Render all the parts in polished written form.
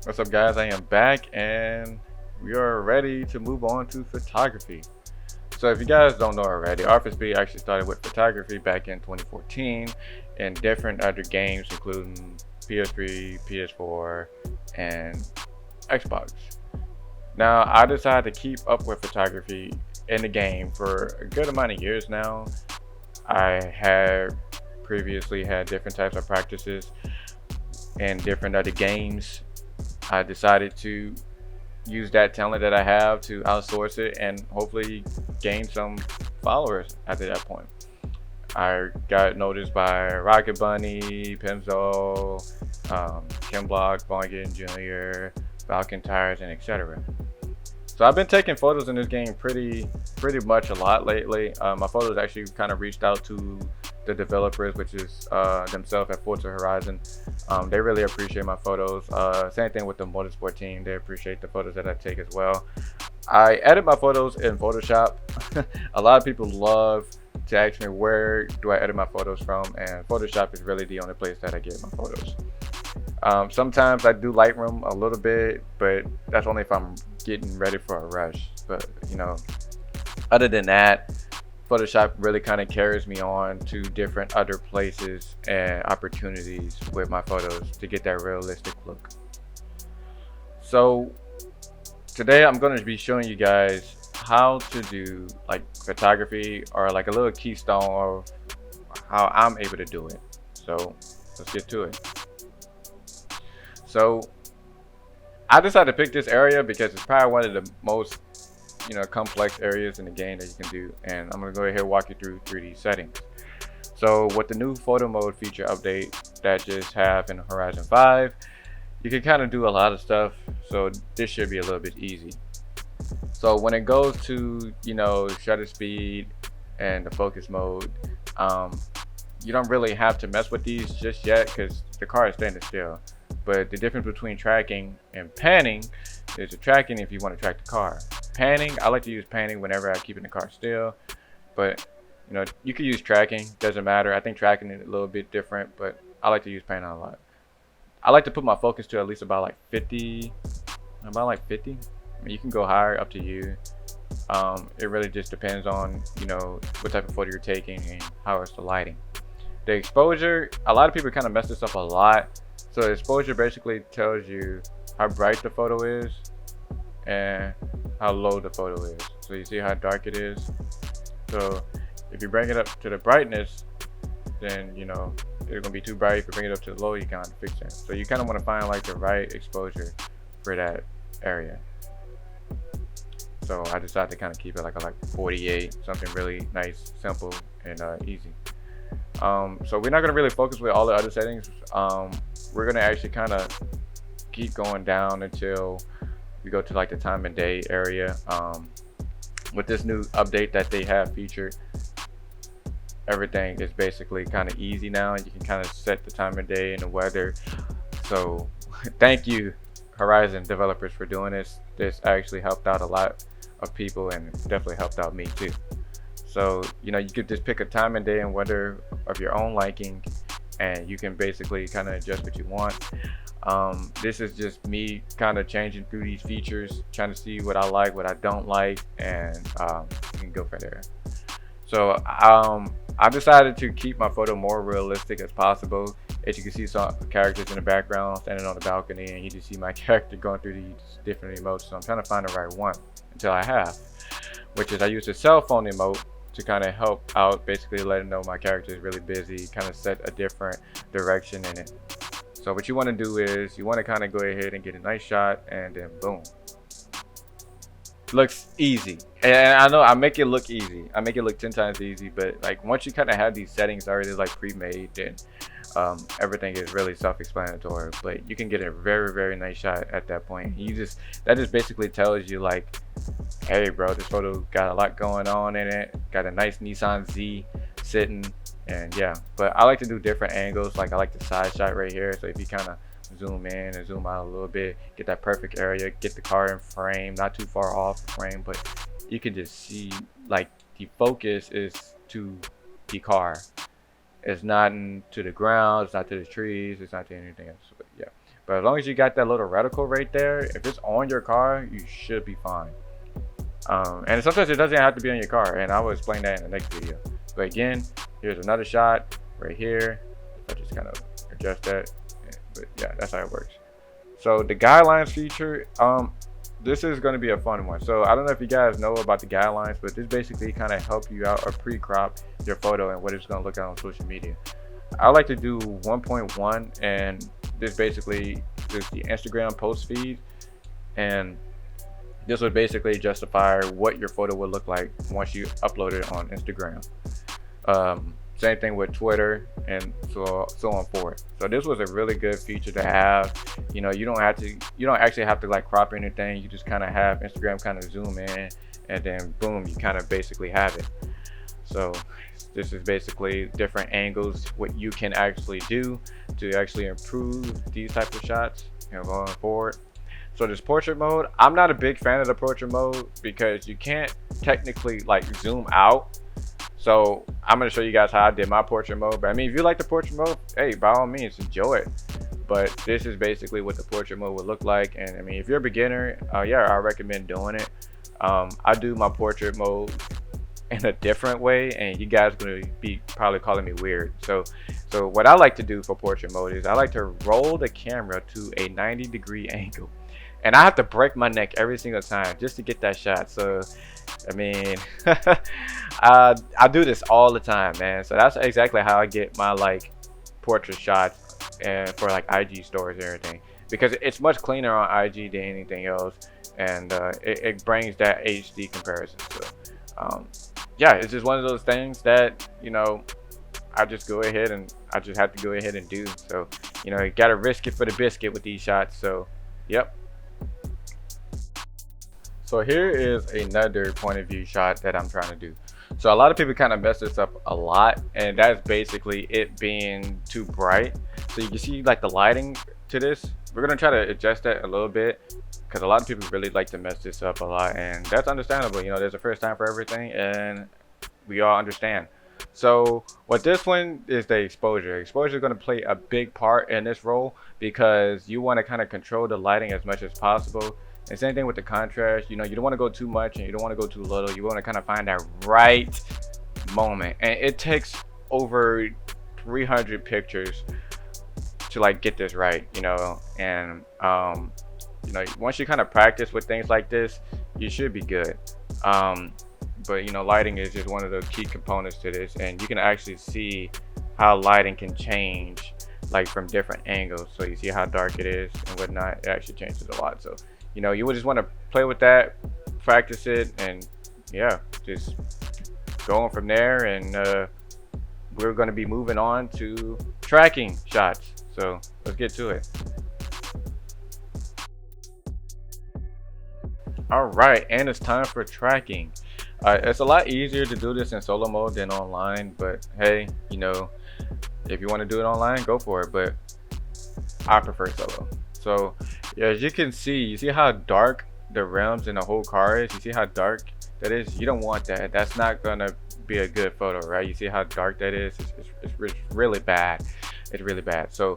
What's up, guys? I am back, and we are ready to move on to photography. So, if you guys don't know already, Office B actually started with photography back in 2014 in different other games, including PS3, PS4, and Xbox. Now, I decided to keep up with photography in the game for a good amount of years now. I had previously had different types of practices in different other games. I decided to use that talent that I have to outsource it and hopefully gain some followers after that point. I got noticed by Rocket Bunny, Pimzo, Kim Block, Vaughn Jr., Falcon Tires, and etc. So I've been taking photos in this game pretty much a lot lately. My photos actually kind of reached out to the developers, which is themselves at Forza Horizon. They really appreciate my photos. Same thing with the motorsport team. They appreciate the photos that I take as well. I edit my photos in Photoshop. A lot of people love to ask me where do I edit my photos from, and Photoshop is really the only place that I get my photos. Sometimes I do Lightroom a little bit, but that's only if I'm getting ready for a rush. But other than that, Photoshop really kind of carries me on to different other places and opportunities with my photos to get that realistic look. So today I'm going to be showing you guys how to do like photography, or like a little keystone of how I'm able to do it. So let's get to it. So I decided to pick this area because it's probably one of the most complex areas in the game that you can do, and I'm going to go ahead and walk you through 3D settings. So with the new photo mode feature update that just have in Horizon 5, you can kind of do a lot of stuff, so this should be a little bit easy. So when it goes to shutter speed and the focus mode, you don't really have to mess with these just yet because the car is standing still. But the difference between tracking and panning is the tracking if you want to track the car. Panning, I like to use panning whenever I keep in the car still, but you can use tracking, doesn't matter. I think tracking is a little bit different, but I like to use panning a lot. I like to put my focus to at least about like 50. I mean, you can go higher, up to you. It really just depends on what type of photo you're taking and how it's the lighting. The exposure, a lot of people kind of mess this up a lot. So the exposure basically tells you how bright the photo is and how low the photo is. So you see how dark it is. So if you bring it up to the brightness, then it's gonna be too bright. If you bring it up to the low, you kind of fix it. So you kind of want to find like the right exposure for that area. So I decided to kind of keep it like 48, something really nice, simple, and easy. So we're not gonna really focus with all the other settings. We're gonna actually kind of keep going down until we go to like the time and day area. With this new update that they have featured, everything is basically kind of easy now, and you can kind of set the time of day and the weather. So thank you, Horizon developers, for doing this. This actually helped out a lot of people, and definitely helped out me too. So you could just pick a time and day and weather of your own liking, and you can basically kind of adjust what you want. This is just me kind of changing through these features, trying to see what I like, what I don't like, and you can go from there. So I decided to keep my photo more realistic as possible. As you can see, some characters in the background standing on the balcony, and you just see my character going through these different emotes. So I'm trying to find the right one until I have, which is I use the cell phone emote to kind of help out, basically letting know my character is really busy, kind of set a different direction in it. So what you want to do is you want to kind of go ahead and get a nice shot, and then boom. Looks easy, and I know I make it look easy. I make it look 10 times easy, but like once you kind of have these settings already like pre-made, then everything is really self-explanatory. But you can get a very nice shot at that point. That just basically tells you like, hey bro, this photo got a lot going on in it, got a nice Nissan Z sitting, and yeah. But I like to do different angles. Like I like the side shot right here, so if you kind of zoom in and zoom out a little bit, get that perfect area, get the car in frame, not too far off the frame, but you can just see like the focus is to the car. It's not to the ground, it's not to the trees, it's not to anything else. But yeah, But as long as you got that little reticle right there, if it's on your car, you should be fine. And sometimes it doesn't have to be on your car, and I will explain that in the next video. But again, here's another shot right here. I just kind of adjust that, but yeah, that's how it works. So the guidelines feature, this is going to be a fun one. So I don't know if you guys know about the guidelines, but this basically kind of help you out or pre-crop your photo and what it's going to look like on social media. I like to do 1.1, and this basically is the Instagram post feed, and this would basically justify what your photo would look like once you upload it on Instagram. Same thing with Twitter and so on forward. So this was a really good feature to have. You know, you don't actually have to like crop anything. You just kind of have Instagram kind of zoom in, and then boom, you kind of basically have it. So this is basically different angles, what you can actually do to actually improve these types of shots, you know, going forward. So this portrait mode, I'm not a big fan of the portrait mode because you can't technically like zoom out. So I'm going to show you guys how I did my portrait mode. But I mean, if you like the portrait mode, hey, by all means, enjoy it. But this is basically what the portrait mode would look like. And I mean, if you're a beginner, yeah, I recommend doing it. I do my portrait mode in a different way, and you guys are going to be probably calling me weird. So what I like to do for portrait mode is I like to roll the camera to a 90-degree angle. And I have to break my neck every single time just to get that shot. So, I mean, I do this all the time, man. So that's exactly how I get my like portrait shots and for like IG stories and everything. Because it's much cleaner on IG than anything else. And it brings that HD comparison. So, yeah, it's just one of those things that, you know, I just have to go ahead and do. So, you know, you got to risk it for the biscuit with these shots. So, yep. So here is another point of view shot that I'm trying to do. So a lot of people kind of mess this up a lot, and that's basically it being too bright. So you can see like the lighting to this. We're gonna try to adjust that a little bit because a lot of people really like to mess this up a lot, and that's understandable. You know, there's a first time for everything, and we all understand. So what this one is, the exposure. Exposure is going to play a big part in this role because you want to kind of control the lighting as much as possible. And same thing with the contrast. You know, you don't want to go too much and you don't want to go too little. You want to kind of find that right moment, and it takes over 300 pictures to like get this right, you know. And you know, once you kind of practice with things like this, you should be good. But you know, lighting is just one of the key components to this, and you can actually see how lighting can change like from different angles. So you see how dark it is and whatnot. It actually changes a lot. So you know, you would just want to play with that, practice it, and yeah, just going from there. And we're going to be moving on to tracking shots. So let's get to it. All right, and it's time for tracking. It's a lot easier to do this in solo mode than online, but hey, you know, if you want to do it online, go for it. But I prefer solo. So yeah, as you can see, you see how dark the rims in the whole car is. You see how dark that is. You don't want that. That's not gonna be a good photo, right? You see how dark that is. It's really bad. It's really bad. So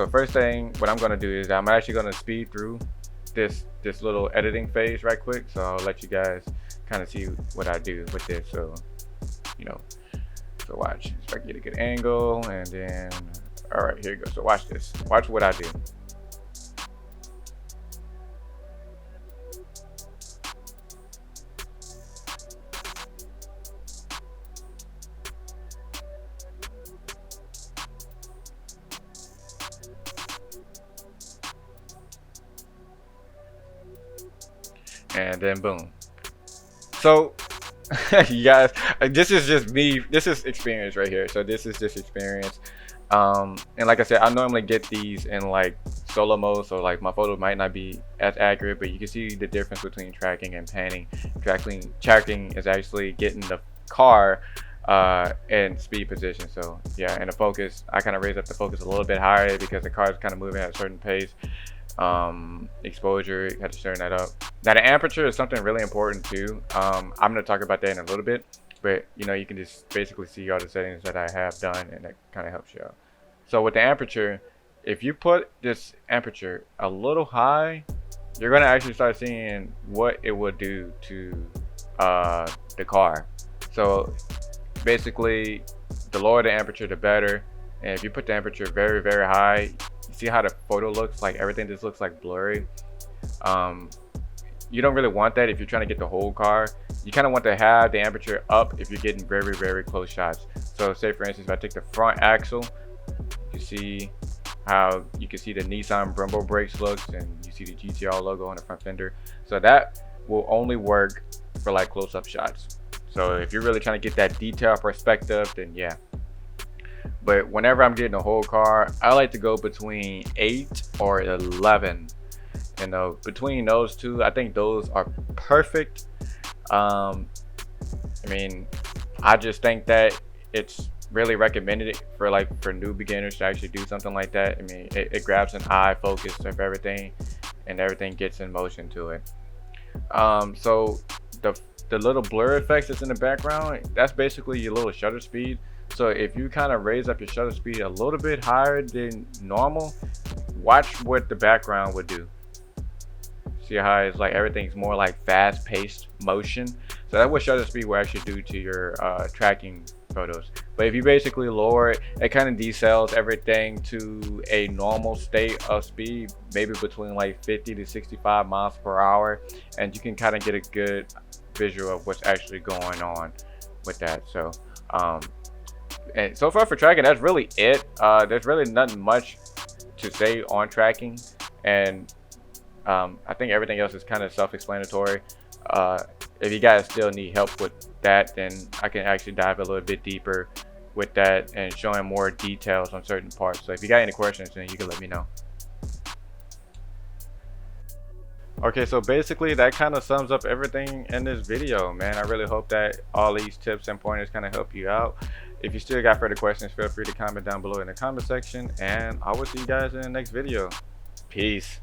first thing, what I'm gonna do is I'm actually gonna speed through this little editing phase right quick. So I'll let you guys kind of see what I do with this. So you know, so watch. So I get a good angle, and then all right, here you go. So watch this. Watch what I do. And then boom. So you guys, this is just me, this is experience right here. So this is just experience. And like I said, I normally get these in like solo mode, so like my photo might not be as accurate, but you can see the difference between tracking and panning. Tracking is actually getting the car in speed position. So yeah, and the focus, I kind of raise up the focus a little bit higher because the car is kind of moving at a certain pace. Exposure, you have to turn that up. Now the aperture is something really important too. I'm going to talk about that in a little bit, but you know, you can just basically see all the settings that I have done, and that kind of helps you out. So with the aperture, if you put this aperture a little high, you're gonna actually start seeing what it would do to the car. So basically, the lower the aperture, the better. And if you put the aperture very, very high, you see how the photo looks like everything just looks like blurry. Um, you don't really want that if you're trying to get the whole car. You kind of want to have the aperture up if you're getting very, very close shots. So say for instance, if I take the front axle, you see how you can see the Nissan Brembo brakes looks, and you see the GTR logo on the front fender. So that will only work for like close-up shots. So if you're really trying to get that detail perspective, then yeah. But whenever I'm getting a whole car, I like to go between 8 or 11. And between those two, I think those are perfect. I mean, I just think that it's really recommended for new beginners to actually do something like that. I mean, it grabs an eye focus of everything, and everything gets in motion to it. So the little blur effects that's in the background, that's basically your little shutter speed. So if you kind of raise up your shutter speed a little bit higher than normal, watch what the background would do. See how it's like everything's more like fast-paced motion. So that's what shutter speed will actually do to your tracking photos. But if you basically lower it, it kind of decels everything to a normal state of speed, maybe between like 50 to 65 miles per hour, and you can kind of get a good visual of what's actually going on with that. So and so far for tracking, that's really it. There's really nothing much to say on tracking, and I think everything else is kind of self-explanatory. If you guys still need help with that, then I can actually dive a little bit deeper with that and showing more details on certain parts. So if you got any questions, then you can let me know. Okay, so basically that kind of sums up everything in this video, man. I really hope that all these tips and pointers kind of help you out. If you still got further questions, feel free to comment down below in the comment section, and I will see you guys in the next video. Peace.